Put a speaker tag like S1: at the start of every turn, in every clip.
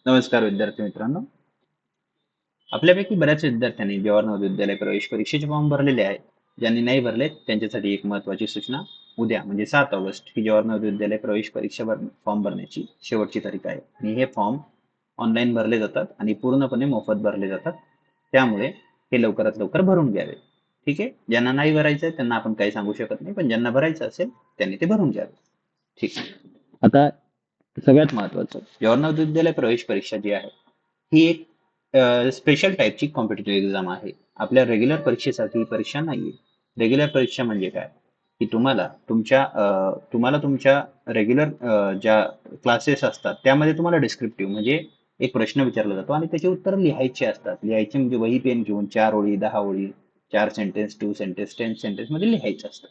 S1: नमस्कार विद्यार्थी मित्रांनो. आपल्यापैकी बऱ्याच विद्यार्थ्यांनी जवाहर नवोदय विद्यालय प्रवेश परीक्षेचे फॉर्म भरलेले आहेत. ज्यांनी नाही भरले त्यांच्यासाठी एक महत्त्वाची सूचना. उद्या म्हणजे 7 ऑगस्ट ही जवाहर नवोदय विद्यालय प्रवेश परीक्षा फॉर्म भरण्याची शेवटची तारीख आहे आणि हे फॉर्म ऑनलाईन भरले जातात आणि पूर्णपणे मोफत भरले जातात. त्यामुळे हे लवकरात लवकर भरून घ्यावे. ठीक आहे. ज्यांना नाही भरायचं आहे त्यांना आपण काही सांगू शकत नाही, पण ज्यांना भरायचं असेल त्यांनी ते भरून घ्यावे. ठीक आहे. आता सगळ्यात महत्त्वाचं, जवाहर नवोदय विद्यालय प्रवेश परीक्षा जी आहे ही एक स्पेशल टाईपची कॉम्पिटेटिव्ह एक्झाम आहे. आपल्या रेग्युलर परीक्षेसारखी ही परीक्षा नाहीये. रेग्युलर परीक्षा म्हणजे काय, की तुम्हाला तुमच्या रेग्युलर ज्या क्लासेस असतात त्यामध्ये तुम्हाला डिस्क्रिप्टिव्ह म्हणजे एक प्रश्न विचारला जातो आणि त्याची उत्तर लिहायची असतात. लिहायचे म्हणजे वही पेन घेऊन 4 ओळी, 10 ओळी, 4 सेंटेन्स, 2 सेंटेन्स, 10 सेंटेन्स मध्ये लिहायचं असतं.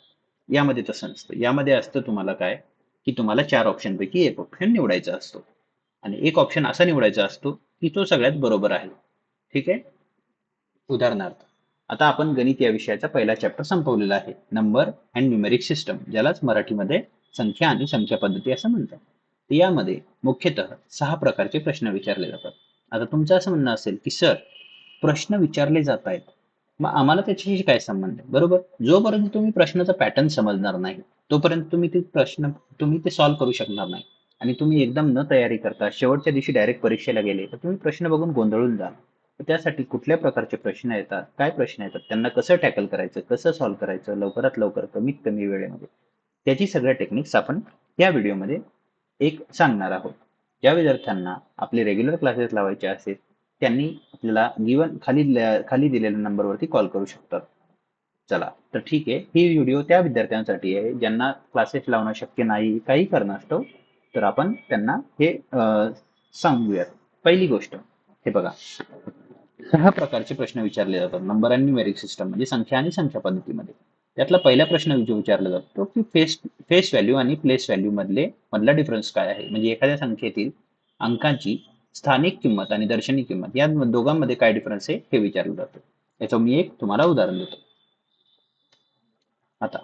S1: यामध्ये तसं नसतं. यामध्ये असतं तुम्हाला काय, की तुम्हाला 4 ऑप्शनपैकी एक ऑप्शन निवडायचा असतो आणि एक ऑप्शन असा निवडायचा असतो की तो सगळ्यात बरोबर आहे. ठीक आहे. उदाहरणार्थ, आता आपण गणित या विषयाचा पहिला चॅप्टर संपवलेला आहे, नंबर अँड न्यूमेरिक सिस्टम, ज्यालाच मराठीमध्ये संख्या आणि संख्या पद्धती असं म्हणतात. तर यामध्ये मुख्यतः 6 प्रकारचे प्रश्न विचारले जातात. आता तुमचं असं म्हणणं असेल की सर, प्रश्न विचारले जात आहेत, मग आम्हाला त्याच्याशी काय संबंध आहे? बरोबर. जोपर्यंत तुम्ही प्रश्नाचा पॅटर्न समजणार नाही तोपर्यंत तुम्ही ते सॉल्व्ह करू शकणार नाही. आणि तुम्ही एकदम न तयारी करता शेवटच्या दिवशी डायरेक्ट परीक्षेला गेले तर तुम्ही प्रश्न बघून गोंधळून जाल. तर त्यासाठी कुठल्या प्रकारचे प्रश्न येतात, काय प्रश्न येतात, त्यांना कसं टॅकल करायचं, कसं सॉल्व्ह करायचं लवकरात लवकर कमीत कमी वेळेमध्ये, त्याची सगळ्या टेक्निक्स आपण या व्हिडिओमध्ये एक सांगणार आहोत. ज्या विद्यार्थ्यांना आपले रेग्युलर क्लासेस लावायचे असेल त्यांनी आपल्याला खाली दिलेल्या नंबरवरती कॉल करू शकतात. चला तर ठीक आहे. ही व्हिडिओ त्या विद्यार्थ्यांसाठी आहे ज्यांना क्लासेस लावणं शक्य नाही काही कारणास्तव. तर आपण त्यांना हे सांगूयात. पहिली गोष्ट, हे बघा, 6 प्रकारचे प्रश्न विचारले जातात नंबर आणि न्यूमेरिक सिस्टम म्हणजे संख्या आणि संख्या पद्धतीमध्ये. त्यातला पहिला प्रश्न जो विचारला जातो की फेस व्हॅल्यू आणि प्लेस व्हॅल्यू मधला डिफरन्स काय आहे, म्हणजे एखाद्या संख्येतील अंकांची स्थानिक किंमत आणि दर्शनी किंमत या दोघांमध्ये काय डिफरन्स आहे हे विचारलं जातं. याचं मी एक तुम्हाला उदाहरण देतो. आता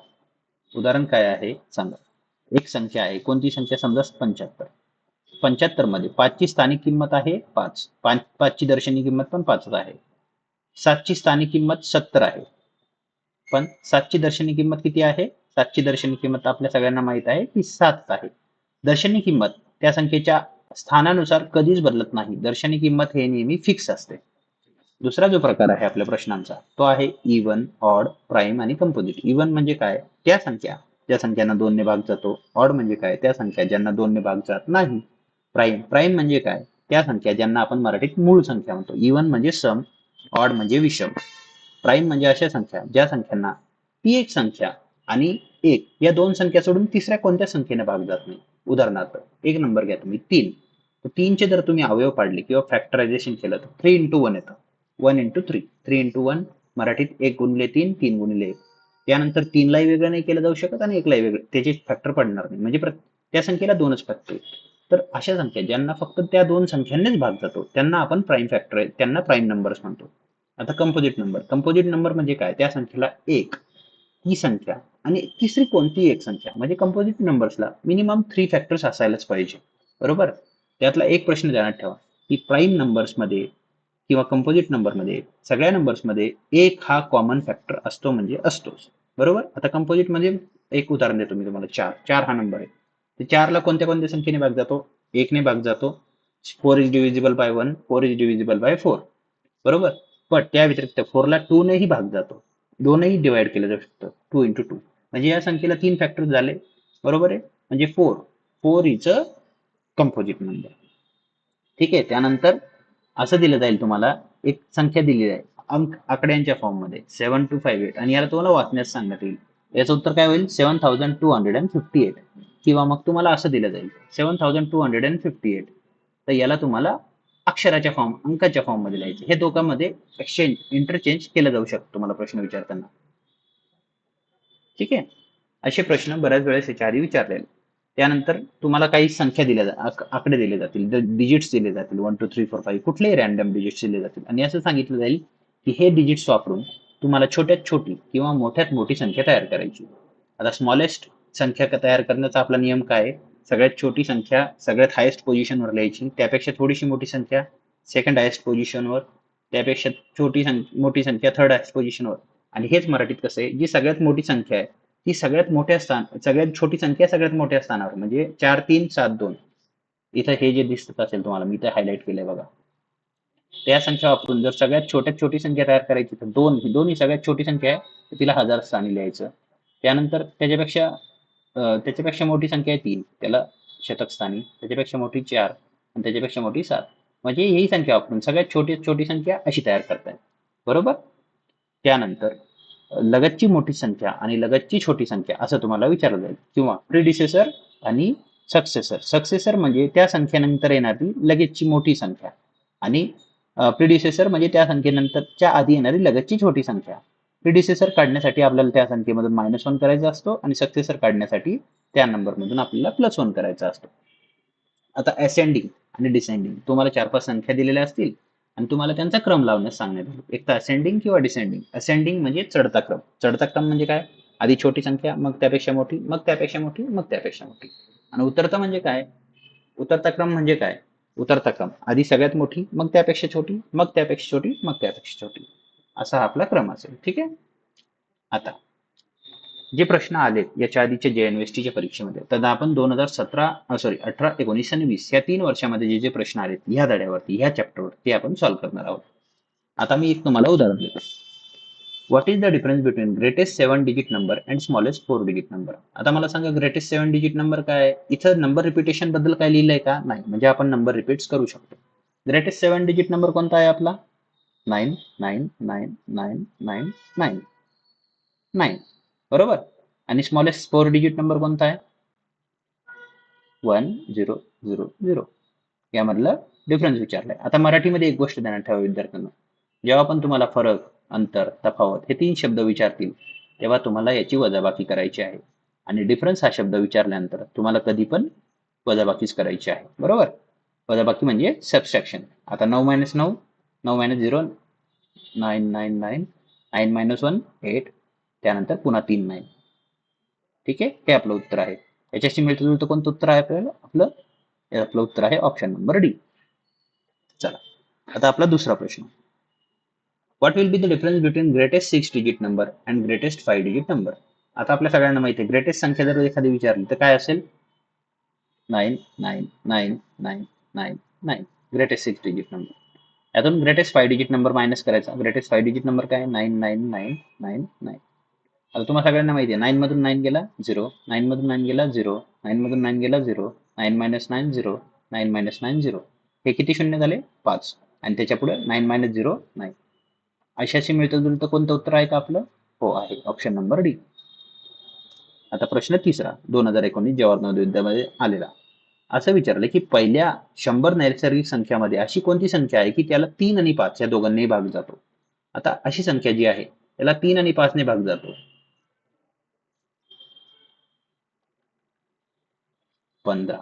S1: उदाहरण काय आहे सांगा. एक संख्या आहे, कोणती संख्या, समजा 75. 75 मध्ये 5 ची स्थानिक किंमत आहे 5, 5 ची दर्शनी किंमत पण 5 आहे. 7 ची स्थानिक किंमत 70 आहे, पण 7 ची दर्शनी किंमत किती आहे? 7 ची दर्शनी किंमत आपल्या सगळ्यांना माहित आहे की 7 आहे. दर्शनी किंमत त्या संख्येच्या स्थानानुसार कधीच बदलत नाही. दर्शनी किंमत हे नेहमी फिक्स असते. दुसरा जो प्रकार आहे आपल्या प्रश्नांचा तो आहे इवन, ऑड, प्राईम आणि कंपोजिट. इवन म्हणजे काय, त्या संख्यांना 2 ने भाग जातो. ऑड म्हणजे काय, त्या संख्या ज्यांना 2 ने भाग जात नाही. प्राईम म्हणजे काय, त्या संख्या ज्यांना आपण मराठीत मूळ संख्या म्हणतो. इवन म्हणजे सम, ऑड म्हणजे विषम. प्राईम म्हणजे अशा संख्या ज्या संख्यांना ती एक संख्या आणि एक या दोन संख्या सोडून तिसऱ्या कोणत्या संख्येने भाग जात नाही. उदाहरणार्थ एक नंबर घ्या तुम्ही 3. तर 3चे जर तुम्ही अवयव पाडले किंवा फॅक्टरायझेशन केलं तर 3 into 1 येतं. 1 into 3, 3 into 1 मराठीत 1 गुणिले 3, 3 गुणिले 1. त्यानंतर 3लाही वेगळं नाही केलं जाऊ शकत आणि 1लाही वेगळं, त्याचे फॅक्टर पडणार नाही, म्हणजे त्या संख्येला 2च फॅक्टर. तर अशा संख्या ज्यांना फक्त त्या 2 संख्यांनीच भाग जातो त्यांना आपण त्यांना प्राईम नंबर्स म्हणतो. आता कंपोजिट नंबर म्हणजे काय, त्या संख्येला 1 ही संख्या आणि तिसरी कोणती एक संख्या, म्हणजे कंपोजिट नंबर्सला मिनिमम 3 फॅक्टर्स असायलाच पाहिजे. बरोबर. त्यातला एक प्रश्न ध्यानात ठेवा की प्राईम नंबर्समध्ये किंवा कंपोजिट नंबरमध्ये सगळ्या नंबर्समध्ये एक हा कॉमन फॅक्टर असतो म्हणजे असतोच. बरोबर. आता कंपोजिट मध्ये एक उदाहरण देतो मी तुम्हाला. 4 हा नंबर आहे. तर 4ला कोणत्या कोणत्या संख्येने भाग जातो? 1ने भाग जातो. 4 is divisible by 1, 4 is divisible by 4. बरोबर. पण त्या व्यतिरिक्त 4ला 2 नेही भाग जातो. 2ही डिवाइड केलं जाऊ शकतं. 2 into 2 म्हणजे या संख्येला 3 फॅक्टर झाले. बरोबर आहे. म्हणजे 4 इज अ कंपोजिट नंबर. ठीक आहे. त्यानंतर असं दिलं जाईल तुम्हाला, एक संख्या दिली आहे आकड्यांच्या फॉर्म मध्ये 7258 आणि याला तुम्हाला वाचण्यास सांगण्यात येईल. याचं उत्तर काय होईल? 7258. किंवा मग तुम्हाला असं दिलं जाईल 7258. तर याला तुम्हाला अंकाच्या फॉर्म मध्ये लिहायचे. हे दोघांमध्ये इंटरचेंज केलं जाऊ शकतं तुम्हाला प्रश्न विचारताना. ठीक आहे. असे प्रश्न बऱ्याच वेळेस याच्या आधी विचारलेले. त्यानंतर तुम्हाला काही संख्या आकडे दिले जातील, डिजिट्स दिले जातील, 1 2 3 4 5 कुठलेही रॅन्डम डिजिट्स दिले जातील आणि असं सांगितलं जाईल की हे डिजिट्स वापरून तुम्हाला छोट्यात छोटी किंवा मोठ्यात मोठी संख्या तयार करायची. आता स्मॉलेस्ट संख्या तयार करण्याचा आपला नियम काय आहे? सगळ्यात छोटी संख्या सगळ्यात हायेस्ट पोझिशनवर लिहायची, त्यापेक्षा थोडीशी मोठी संख्या सेकंड हायेस्ट पोझिशनवर, त्यापेक्षा मोठी संख्या थर्ड हायेस्ट पोझिशनवर. आणि हेच मराठीत कसं आहे, जी सगळ्यात मोठी संख्या आहे ती सगळ्यात छोटी संख्या सगळ्यात मोठ्या स्थानावर, म्हणजे 4 3 7 2. इथं हे जे दिसत असेल तुम्हाला, मी इथं हायलाइट केलंय बघा. त्या संख्या वापरून जर सगळ्यात छोट्यात छोटी संख्या तयार करायची तर दोन ही सगळ्यात छोटी संख्या आहे, तर तिला 1000 स्थानी लिहायचं. त्यानंतर त्याच्यापेक्षा मोठी संख्या आहे 3, त्याला शतक स्थानी. त्याच्यापेक्षा मोठी 4 आणि त्याच्यापेक्षा मोठी 7. म्हणजे ही संख्या वापरून सगळ्यात छोटी संख्या अशी तयार करताय, बरोबर. त्यानंतर लगतची मोठी संख्या आणि लगतची छोटी संख्या असं तुम्हाला विचारलं जाईल, किंवा प्रिडिसेसर आणि सक्सेसर म्हणजे त्या संख्येनंतर येणारी लगतची मोठी संख्या, आणि प्रिडिसेसर म्हणजे त्या संख्येनंतरच्या आधी येणारी लगतची छोटी संख्या. प्रिडिसेसर काढण्यासाठी आपल्याला त्या संख्येमधून -1 करायचा असतो आणि सक्सेसर काढण्यासाठी त्या नंबरमधून आपल्याला +1 करायचा असतो. आता असेंडिंग आणि डिसेंडिंग तुम्हाला 4-5 संख्या दिलेल्या असतील आणि तुम्हाला त्यांचा क्रम लावण्यास सांगण्यात येईल. एक तर असेंडिंग किंवा डिसेंडिंग. असेंडिंग म्हणजे चढता क्रम. चढता क्रम म्हणजे काय? आधी छोटी संख्या, मग त्यापेक्षा मोठी, मग त्यापेक्षा मोठी, मग त्यापेक्षा मोठी. आणि उतरता म्हणजे काय? उतरता क्रम म्हणजे काय? उतरता क्रम आधी सगळ्यात मोठी, मग त्यापेक्षा छोटी, मग त्यापेक्षा छोटी, मग त्यापेक्षा छोटी, असा आपला क्रम असेल. ठीक आहे. आता जे प्रश्न आले याच्या आधीच्या JNVSTच्या परीक्षेमध्ये, तर आपण 18, 19 आणि 20 या 3 वर्षामध्ये जे प्रश्न आलेत ह्या धड्यावरती, ह्या चॅप्टरवर, ते आपण सॉल्व्ह करणार आहोत. आता मी एक तुम्हाला उदाहरण देतो. What is the difference between greatest 7 digit number and smallest 4 digit number? आता मला सांगा, ग्रेटेस्ट 7 डिजिट नंबर काय? इथं नंबर रिपिटेशन बद्दल काय लिहिलंय का? नाही. म्हणजे आपण नंबर रिपीट्स करू शकतो. ग्रेटेस्ट 7 डिजिट नंबर कोणता आहे आपला? 9 9 9 9 9 9 9, बरोबर. आणि स्मॉलेस्ट 4 डिजिट नंबर कोणता आहे? 1 0 0 0. यामधलं डिफरन्स विचारलाय. आता मराठीमध्ये एक गोष्ट ध्यानात ठेवा विद्यार्थ्यांना, जेव्हा पण तुम्हाला फरक, अंतर, तफावत हे 3 शब्द विचारतील, तेव्हा तुम्हाला याची वजाबाकी करायची आहे. आणि डिफरन्स हा शब्द विचारल्यानंतर तुम्हाला कधी पण वजाबाकीच करायची आहे, बरोबर. वजाबाकी म्हणजे सबस्ट्रॅक्शन. आता 9 - 9, 9 - 0 9 9 9, 9 - 1 8, त्यानंतर पुन्हा 3 9. ठीक आहे, हे आपलं उत्तर आहे. याच्याशी मिळतं जुळतं कोणतं उत्तर आहे आपलं उत्तर आहे ऑप्शन नंबर डी. चला, आता आपला दुसरा प्रश्न. What will be the difference between greatest 6 digit number and greatest 5 digit number? आता आपल्या सगळ्यांना माहिती आहे, ग्रेटेस्ट संख्या जर एखादी विचारली तर काय असेल? 9 9 9 9 9 9, ग्रेटेस्ट 6 डिजिट नंबर. यातून ग्रेटेस्ट 5 डिजिट नंबर मायनस करायचा. ग्रेटेस्ट 5 डिजिट नंबर काय? 9 9 9 9 9. आता तुम्हाला सगळ्यांना माहिती आहे, 9 मधून 9 गेला 0, 9 मधून 9 गेला 0, 9 मधून 9 गेला 0, 9 - 9 0, 9 - 9 0. हे किती शून्य झाले? 5. आणि त्याच्या पुढे 9 - 0 9. अशाशी मिळतं जुळतं कोणतं उत्तर आहे का आपलं? हो, आहे ऑप्शन नंबर डी. आता प्रश्न तिसरा, 2019 जवाहर नवोदय विद्यालयामध्ये आलेला. असं विचारलं की पहिल्या 100 नैसर्गिक संख्यामध्ये अशी कोणती संख्या आहे की त्याला 3 आणि 5 या दोघांनाही भाग जातो? आता अशी संख्या जी आहे त्याला 3 आणि 5 ने भाग जातो. 15.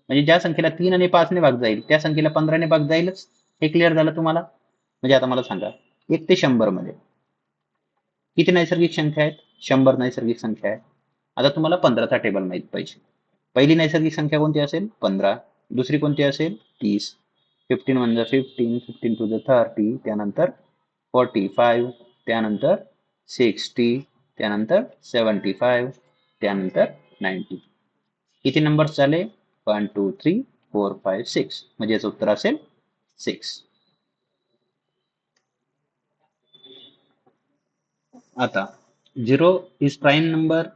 S1: म्हणजे ज्या संख्येला 3 आणि 5 ने भाग जाईल त्या संख्येला 15 ने भाग जाईलच. हे क्लिअर झालं तुम्हाला? म्हणजे आता मला सांगा, 1 ते 100 मध्ये किती नैसर्गिक संख्या आहेत? 100 नैसर्गिक संख्या आहे. आता तुम्हाला 15चा टेबल माहित पाहिजे. पहिली नैसर्गिक संख्या कोणती असेल? 15. दुसरी कोणती असेल? 30. 15 1 15, 15 2 30, त्यानंतर 45, त्यानंतर 60, त्यानंतर 75, त्यानंतर 90. किती नंबर्स झाले? 1 2 3 4 5 6. म्हणजे याचं उत्तर असेल 6. आता 0 इज प्राईम नंबर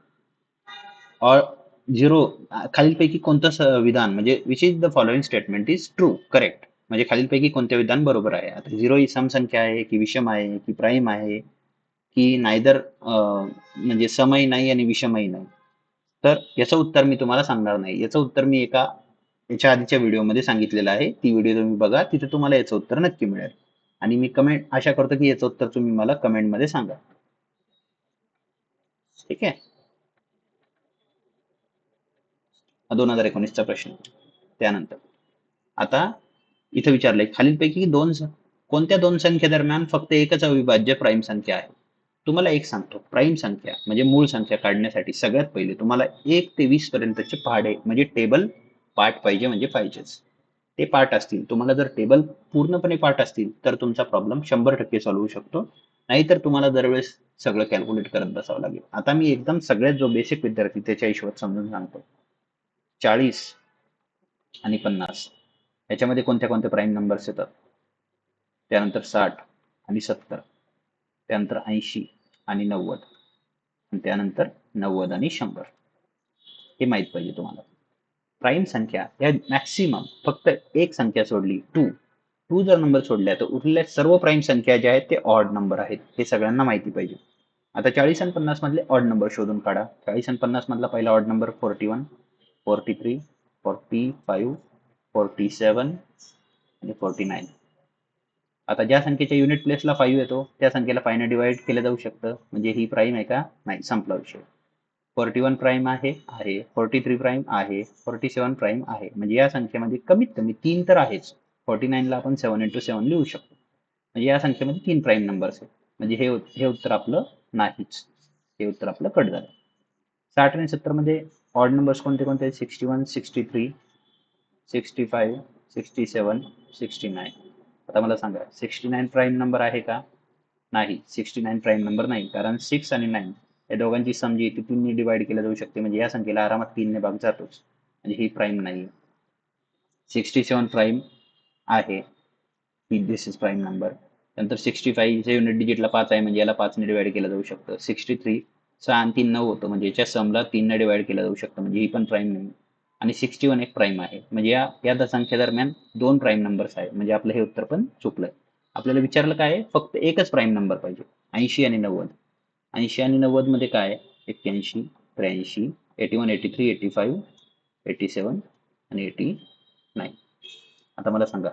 S1: और 0 खालीलपैकी कोणतं विधान, म्हणजे which is the following statement is true correct? म्हणजे खालीलपैकी कोणते विधान बरोबर आहे? आता 0 ही सम संख्या आहे की विषम आहे की प्राईम आहे की नायदर, म्हणजे समही नाही आणि विषमही नाही? तर याचं उत्तर मी तुम्हाला सांगणार नाही. याचं उत्तर मी याच्या आधीच्या व्हिडिओमध्ये सांगितलेलं आहे. ती व्हिडिओ तुम्ही बघा, तिथे तुम्हाला याचं उत्तर नक्की मिळेल. आणि मी आशा करतो की याचं उत्तर तुम्ही मला कमेंटमध्ये सांगा. ठीक आहे. 2019चा प्रश्न. त्यानंतर आता इथे विचारलंय, खालीलपैकी कोणत्या दोन संख्ये दरम्यान फक्त एकच अविभाज्य प्राईम संख्या आहे? तुम्हाला एक सांगतो, प्राईम संख्या म्हणजे मूळ संख्या काढण्यासाठी सगळ्यात पहिले तुम्हाला 1 ते 20 पर्यंतचे पाढे म्हणजे टेबल पाठ पाहिजे म्हणजे पाहिजेच. ते पाठ असतील, तुम्हाला जर टेबल पूर्णपणे पाठ असतील तर तुमचा प्रॉब्लेम 100% सॉल्व्ह होऊ शकतो. नाहीतर तुम्हाला दरवेळेस सगळं कॅल्क्युलेट करत बसावं लागेल. आता मी एकदम सगळ्यात जो बेसिक विद्यार्थी त्याच्या हिशोबात समजून सांगतो. 40 आणि 50 याच्यामध्ये कोणत्या कोणत्या प्राईम नंबर्स येतात? त्यानंतर 60 आणि 70, त्यानंतर 80 आणि 90, आणि त्यानंतर 90 आणि 100. हे माहित पाहिजे तुम्हाला. प्राईम संख्या या मॅक्सिमम फक्त एक संख्या सोडली, टू जर नंबर सोडल्या तर उरलेल्या सर्व प्राईम संख्या ज्या आहेत ते ऑड नंबर आहेत, हे सगळ्यांना माहिती पाहिजे. आता 40 आणि 50 मधले ऑड नंबर शोधून काढा. 40 आणि 50 मधला पहिला ऑड नंबर 41, 43, 45, 47 आणि 49. आता ज्या संख्येच्या युनिट प्लेसला 5 येतो त्या संख्येला 5 ने डिवाइड केलं जाऊ शकतं. म्हणजे ही प्राईम आहे का? नाही, संपला विषय. 41 प्राईम आहे, 43 प्राईम आहे, 47 प्राईम आहे. म्हणजे या संख्येमध्ये कमीत कमी 3 तर आहेच. 49 ला आपण 7 into 7 लिहू शकतो. म्हणजे या संख्येमध्ये 3 प्राईम नंबर्स आहेत. म्हणजे हे उत्तर आपलं नाहीच. हे उत्तर आपलं कट झालं. 60 आणि 70 मध्ये ऑड नंबर्स कोणते कोणते आहेत? 61, 63, 65, 67, 69. आता मला सांगा, 69 प्राईम नंबर आहे का? नाही, 69 प्राईम नंबर नाही, कारण 6 आणि 9 या दोघांची सम जी ती 3 ने डिवाइड केल्या जाऊ शकते. म्हणजे या संख्येला आरामात 3 ने भाग जातोच. म्हणजे ही प्राईम नाही. 67 प्राईम आहे, ही दिस इज प्राईम नंबर. नंतर 65 चे युनिट डिजिटला 5 आहे, म्हणजे याला 5 ने डिवाइड केलं जाऊ शकतं. 63 6 आणि 3 9 होतं, म्हणजे याच्या समला 3 ने डिवाइड केलं जाऊ शकतं. म्हणजे ही पण प्राईम नाही. आणि 61 एक प्राईम आहे. म्हणजे या संख्या दरम्यान 2 प्राईम नंबर्स आहेत. म्हणजे आपलं हे उत्तर पण चुकलंय. आपल्याला विचारलं काय आहे? फक्त एकच प्राईम नंबर पाहिजे. 80 आणि 90. 80 आणि 90 मध्ये काय आहे? 81, 83, 81, 83, 85, 87 आणि 89. आता मला सांगा,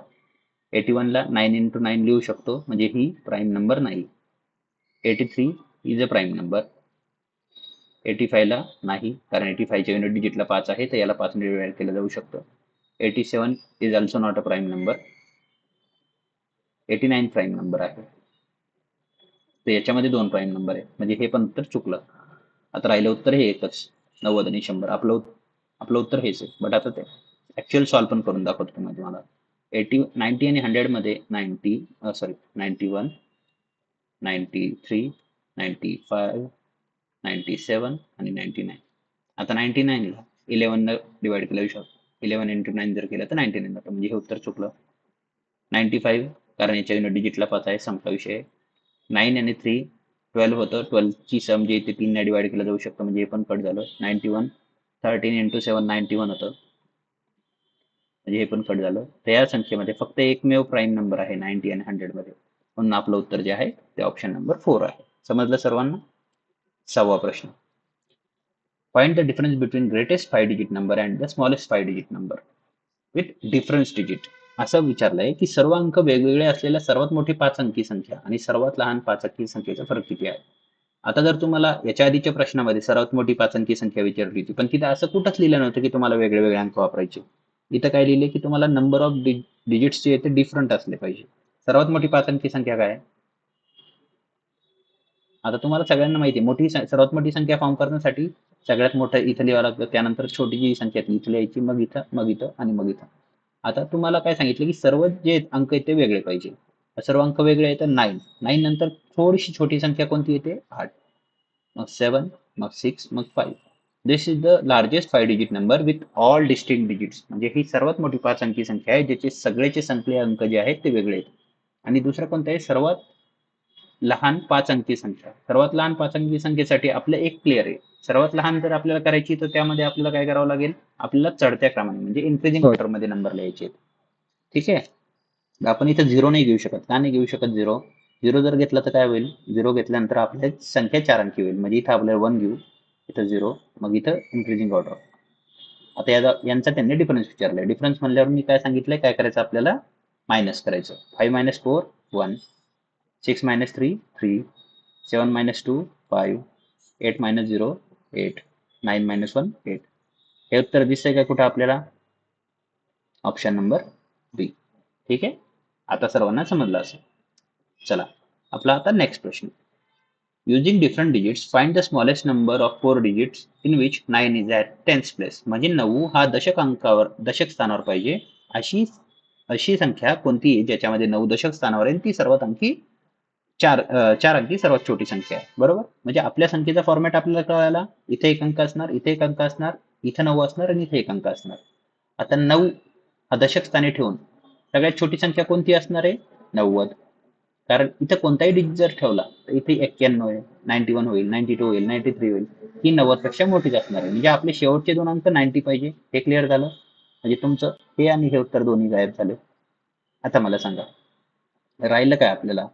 S1: 81 ला 9 into 9 लिहू शकतो, म्हणजे ही प्राईम नंबर नाही. 83 इज अ प्राईम नंबर. 85 ला नाही, कारण 85 च्या युनिट डिजिटला 5 आहे, तर याला 5 ने डिवाइड केलं जाऊ शकतं. 87 is also not a prime number. 89 prime number आहे. तर याच्यामध्ये 2 प्राईम नंबर आहे, म्हणजे हे पण उत्तर चुकलं. आता राहिलं उत्तर हे एकच, 90 आणि 100. आपलं उत्तर हेच आहे. बट आता ते ऍक्च्युअल सॉल्व पण करून दाखवतो मी तुम्हाला. 90 आणि 100 मध्ये 91, 93, 95, 97 आणि 99. आता 99 ला 11 न डिवाइड केलं जाऊ शकतो. 11 into 9 जर केलं तर 99 जातं, म्हणजे हे उत्तर चुकलं. 95 कारण याच्या युनिट डिजिटला 5 आहे, संपला विषय. 9 आणि 3 12 होतं. 12 ची सम जी आहे ती 3 ने डिवाइड केलं जाऊ शकतं, म्हणजे हे पण कट झालं. 91 13 into 7 91 होतं, म्हणजे हे पण कट झालं. तर या संख्येमध्ये फक्त एकमेव प्राईम नंबर आहे 90 आणि 100 मध्ये, म्हणून आपलं उत्तर जे आहे ते ऑप्शन नंबर 4 आहे. समजलं सर्वांना? 6वा प्रश्न. Find the difference between greatest 5 digit number and the smallest 5 digit number with difference digit. असं विचारलंय की सर्व अंक वेगवेगळे असलेल्या सर्वात मोठी 5 अंकी संख्या आणि सर्वात लहान 5 अंकी संख्येचा फरक किती आहे. आता जर तुम्हाला याच्या आधीच्या प्रश्नामध्ये सर्वात मोठी 5 अंकी संख्या विचारली होती, पण तिथे असं कुठंच लिहिलं नव्हतं की तुम्हाला वेगळे वेगळे अंक वापरायचे. इथं काय लिहिले की तुम्हाला नंबर ऑफ डिजिट्स जे ते डिफरंट असले पाहिजे. सर्वात मोठी 5 अंकी संख्या काय आहे? आता तुम्हाला सगळ्यांना माहिती आहे, सर्वात मोठी संख्या फॉर्म करण्यासाठी सगळ्यात मोठं इथं लिहावं लागतं, त्यानंतर छोटी जी संख्या आहे ती इथं लिहायची, मग इथं, मग इथं आणि मग इथं. आता तुम्हाला काय सांगितलं की सर्व जे अंक आहेत ते वेगळे पाहिजे. सर्व अंक वेगळे आहेत तर 9 नंतर थोडीशी छोटी संख्या कोणती येते? 8. मग 7, मग 6, मग 5. This is the largest 5 digit number with all distinct digits. म्हणजे ही सर्वात मोठी 5 अंकी संख्या आहे ज्याचे सगळेचे संख्या अंक जे आहेत ते वेगळे आहेत. आणि दुसरं कोणतं आहे? सर्वात लहान 5 अंकी संख्या. सर्वात लहान 5 अंकी संख्येसाठी आपलं एक क्लिअर आहे. सर्वात लहान जर आपल्याला करायची तर त्यामध्ये आपल्याला काय करावं लागेल? आपल्याला चढत्या क्रमाने म्हणजे इन्क्रीजिंग ऑर्डर मध्ये नंबर लिहायचे आहेत. ठीक आहे. आपण इथं 0 नाही घेऊ शकत. का नाही घेऊ शकत 0? 0 जर घेतला तर काय होईल? 0 घेतल्यानंतर आपल्या संख्या 4 अंकी होईल. म्हणजे इथं आपल्याला 1 घेऊ, इथं 0, मग इथं इन्क्रीजिंग ऑर्डर. आता यांचा त्यांनी डिफरन्स विचारलाय. डिफरन्स म्हणल्यावर मी काय सांगितलंय, काय करायचं आपल्याला? मायनस करायचं. 5 minus 4 1, 6 minus 3 3, 7 minus 2 5, 8 minus 0 8, 9 minus 1 8. हे उत्तर दिसतंय का कुठं आपल्याला? ऑप्शन नंबर बी. ठीक आहे. आता सर्वांना समजलं असेल. चला, आपला आता नेक्स्ट प्रश्न. Using different digits find the smallest number of 4 digits in which 9 is at 10th place. म्हणजे 9 हा दशक स्थानावर पाहिजे अशी अशी संख्या कोणती आहे ज्याच्यामध्ये 9 दशक स्थानावर आहे, ती सर्वात अंकी चार अंकी सर्वात छोटी संख्या आहे. बरोबर. म्हणजे आपल्या संख्येचा फॉर्मॅट आपल्याला कळाला. इथे एक अंक असणार, इथे एक अंक असणार, इथे 9 असणार आणि इथे एक अंक असणार. आता 9 हा दशक स्थानी ठेवून सगळ्यात छोटी संख्या कोणती असणार आहे? 90. कारण इथं कोणताही डिजिट जर ठेवला तर इथे 91 होईल, 91 होईल, 92 होईल, 93 होईल. ही 90 पेक्षा मोठीच असणार आहे. म्हणजे आपले शेवटचे दोन अंक 90 पाहिजे. हे क्लिअर झालं. म्हणजे तुमचं हे आणि हे उत्तर दोन्ही गायब झाले. आता मला सांगा राहिलं काय आपल्याला?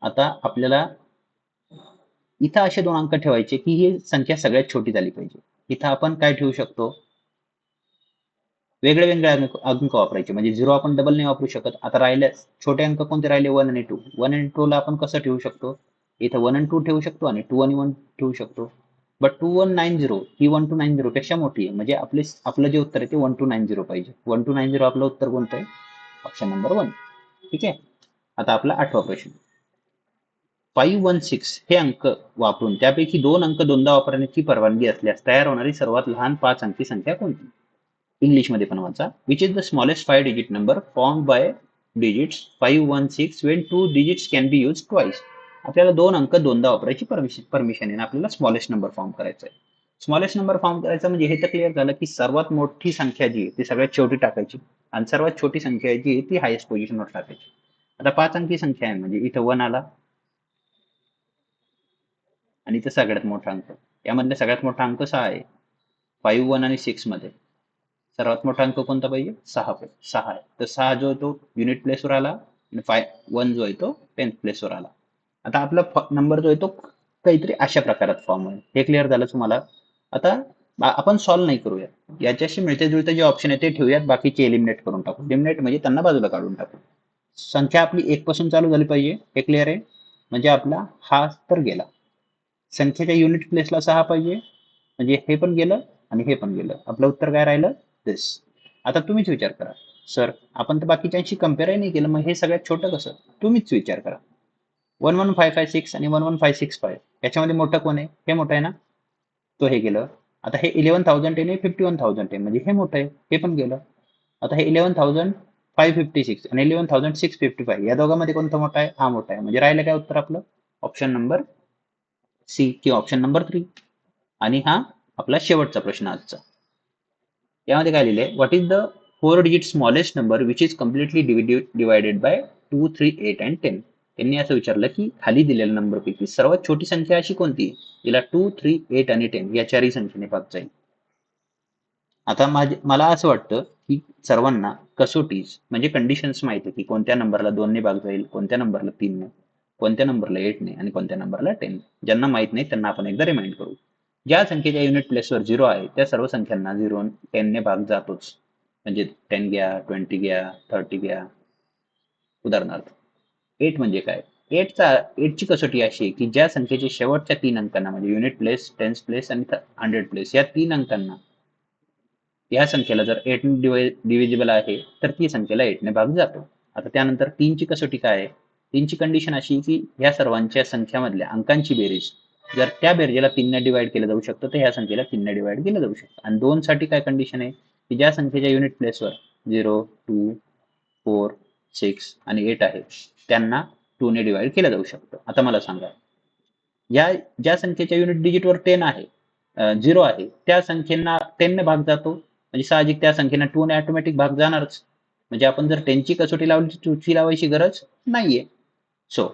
S1: आता आपल्याला इथं असे दोन अंक ठेवायचे की ही संख्या सगळ्यात छोटी झाली पाहिजे. इथं आपण काय ठेवू शकतो? वेगळे वेगळे अंक वापरायचे. म्हणजे 0 आपण डबल नाही वापरू शकत. आता राहिले छोटे अंक कोणते राहिले? 1 आणि 2. 1 आणि 2 ला आपण कसं ठेवू शकतो? इथं 1 आणि 2 ठेवू शकतो आणि 2 आणि 1 ठेवू शकतो. बट 2190 ही 1290 पेक्षा मोठी आहे. म्हणजे आपलं जे उत्तर आहे ते 1290 पाहिजे. 1290 आपलं उत्तर कोणतं आहे? Option number 1. ठीक आहे. आता आपला 8वा प्रश्न. 516 हे अंक वापरून त्यापैकी 2 अंक दोनदा वापरण्याची परवानगी असल्यास तयार होणारी सर्वात लहान 5 अंकी संख्या कोणती? इंग्लिशमध्ये पण वाचा. Which is the smallest 5 digit number form by digits 516 when 2 digits can be used twice. आपल्याला 2 अंक दोनदा वापरायची परमिशन आहे. आपल्याला स्मॉलेस्ट नंबर फॉर्म करायचा आहे. स्मॉलेस्ट नंबर फॉर्म करायचा म्हणजे हे तर क्लिअर झालं की सर्वात मोठी संख्या जी आहे ती सगळ्यात शेवटी टाकायची आणि सर्वात छोटी संख्या जी आहे ती हायेस्ट पोझिशनवर टाकायची. आता 5 अंकी संख्या आहे म्हणजे इथं 1 आला आणि इथं सगळ्यात मोठा अंक. यामधला सगळ्यात मोठा अंक 6 आहे. 5, 1 आणि 6 मध्ये सर्वात मोठा अंक कोणता पाहिजे? 6 आहे. तर 6 जो आहे तो युनिट प्लेसवर आला आणि 1 जो आहे तो 10th प्लेसवर आला. आता आपला नंबर जो आहे तो काहीतरी अशा प्रकारात फॉर्म होईल. हे क्लिअर झालं तुम्हाला? आता आपण सॉल्व्ह नाही करूया. याच्याशी मिळते जुळते जे ऑप्शन आहे ते ठेवूयात, बाकीचे एलिमिनेट करून टाकू. एलिमिनेट म्हणजे त्यांना बाजूला काढून टाकू. संख्या आपली 1 पासून चालू झाली पाहिजे. हे क्लिअर आहे. म्हणजे आपला हा तर गेला. संख्येच्या युनिट प्लेसला 6 पाहिजे. म्हणजे हे पण गेलं आणि हे पण गेलं. आपलं उत्तर काय राहिलं? दिस. आता तुम्हीच विचार करा. सर आपण तर बाकीच्यांशी कम्पेअरही नाही केलं, मग हे सगळ्यात छोटं कसं? तुम्हीच विचार करा. 11556 आणि 11565 याच्यामध्ये मोठं कोण आहे? हे मोठं आहे ना? तो हे गेलं. आता हे 11,010 आहे, 51,000 आहे. म्हणजे हे मोठं आहे. हे पण गेलं. आता हे 11,556 आणि 11,655 या दोघांमध्ये कोणतं मोठं आहे? हा मोठा आहे. म्हणजे राहिलं काय उत्तर आपलं? ऑप्शन नंबर सी किंवा ऑप्शन नंबर 3. आणि हा आपला शेवटचा प्रश्न आजचा. यामध्ये काय लिहिलंय? What is the 4 digit smallest number which is completely divided by 2, 3, 8 and 10. त्यांनी असं विचारलं की खाली दिलेल्या नंबरपैकी सर्वात छोटी संख्या अशी कोणती? तिला 2, 3, 8 आणि 10 या चारही संख्येने भाग जाईल. आता मला असं वाटतं की सर्वांना कसोटीज म्हणजे कंडिशन्स माहिती आहे की कोणत्या नंबरला 2 ने भाग जाईल, कोणत्या नंबरला 3 ने, कोणत्या नंबरला 8 ने आणि कोणत्या नंबरला 10. ज्यांना माहित नाही त्यांना आपण एकदा रिमाइंड करू. ज्या संख्येच्या युनिट प्लेसवर 0 आहे त्या सर्व संख्यांना 0 10 ने भाग जातोच. म्हणजे 10 घ्या, 20 घ्या, 30 घ्या. उदाहरणार्थ 8 म्हणजे काय? 8ची कसोटी अशी आहे की ज्या संख्येच्या शेवटच्या 3 अंकांना म्हणजे युनिट प्लेस, टेन्स प्लेस आणि 100 प्लेस या 3 अंकांना या संख्येला जर 8 ने डिव्हिजिबल आहे तर ती संख्येला 8 ने भाग जातो. आता त्यानंतर 3 ची कसोटी काय आहे? 3 ची कंडिशन अशी की ह्या सर्वांच्या संख्यामधल्या अंकांची बेरीज जर त्या बेरजेला 3 ने डिवाइड केलं जाऊ शकतं तर ह्या संख्येला 3 ने डिवाइड केलं जाऊ शकतं. आणि 2 साठी काय कंडिशन आहे की ज्या संख्येच्या युनिट प्लेसवर 0, 2, 4, 6 आणि 8 आहे त्यांना 2 ने डिवाइड केलं जाऊ शकतं. आता मला सांगा ज्या संख्येच्या युनिट डिजिटवर 10 आहे 0 आहे त्या संख्येना 10 ने भाग जातो. म्हणजे साहजिक त्या संख्येना 2 ने ऑटोमॅटिक भाग जाणारच. म्हणजे आपण जर 10 ची कसोटी लावली तर 2 ची लावायची गरज नाहीये. सो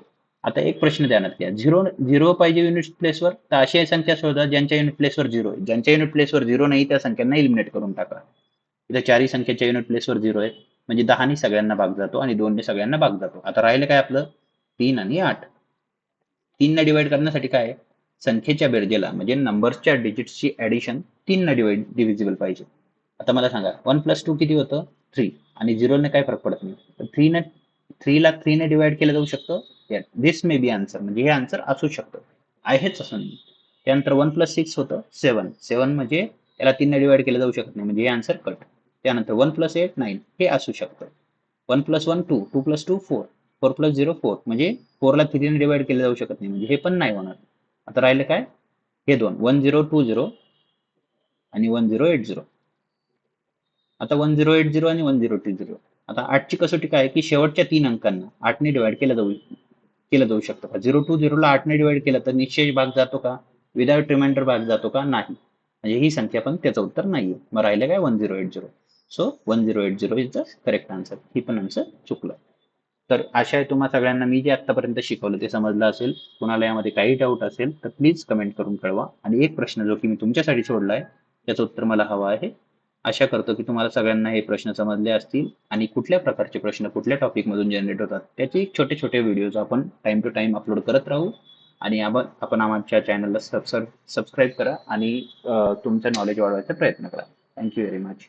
S1: आता एक प्रश्न ध्यानात घ्या. 0 पाहिजे युनिट प्लेसवर तर अशा संख्या शोधा ज्यांच्या युनिट प्लेसवर 0 आहे. ज्यांच्या युनिट प्लेसवर 0 नाही त्या संख्यांना एलिमिनेट करून टाका. इथे चारही संख्येच्या युनिट प्लेसवर 0 आहे. म्हणजे 10 ने सगळ्यांना भाग जातो आणि 2 ने सगळ्यांना भाग जातो. आता राहिलं काय आपलं? 3 आणि 8. 3 ने डिवाइड करण्यासाठी काय आहे? संख्येच्या बेरजेला म्हणजे नंबर्सच्या डिजिट्सची ऍडिशन 3 ने डिव्हिजिबल पाहिजे. आता मला सांगा 1 + 2 किती होतं? 3 आणि 0 ने काय फरक पडत नाही. तर 3 ला 3 ने डिवाइड केलं जाऊ शकतं. दिस मे बी आन्सर म्हणजे हे आन्सर असू शकतं. आहेच असं नाही. त्यानंतर 1 + 6 होतं 7. 7 म्हणजे याला 3 ने डिवाइड केलं जाऊ शकत नाही म्हणजे हे आन्सर कट. त्यानंतर 1 + 8 9 हे असू शकतं. 1 + 1 2, 2 + 2 4, 4 + 0 4 म्हणजे 4 ला 3 ने डिवाइड केलं जाऊ शकत नाही म्हणजे हे पण नाही होणार. आता राहिलं काय, हे दोन 1020 आणि 1080. आता 1080 आणि 1020. आता 8ची कसोटी काय आहे की शेवटच्या 3 अंकांना 8ने डिवाइड केलं जाऊ शकतं का? 020 ला 8ने डिवाइड केलं तर निश्चय भाग जातो का? विदाउट रिमाइंडर भाग जातो का? नाही. म्हणजे ही संख्या पण त्याचं उत्तर नाहीये. मग राहिलं काय 1080. So 1080 is the correct answer. ही पण आन्सर चुकलं. तर आशा आहे तुम्हा सगळ्यांना मी जे आतापर्यंत शिकवलं ते समजलं असेल. कुणाला यामध्ये काही डाऊट असेल तर प्लीज कमेंट करून कळवा. आणि एक प्रश्न जो की मी तुमच्यासाठी सोडलाय त्याचं उत्तर मला हवं आहे. आशा करतो की तुम्हाला सगळ्यांना हे प्रश्न समजले असतील आणि कुठल्या प्रकारचे प्रश्न कुठल्या टॉपिक मधून जनरेट होतात त्याचे छोटे छोटे व्हिडिओज आपण टाइम टू टाइम अपलोड करत राहू. आणि आपण आमच्या चॅनलला सबस्क्राईब करा आणि तुमचं नॉलेज वाढवायचा प्रयत्न करा. Thank you very much.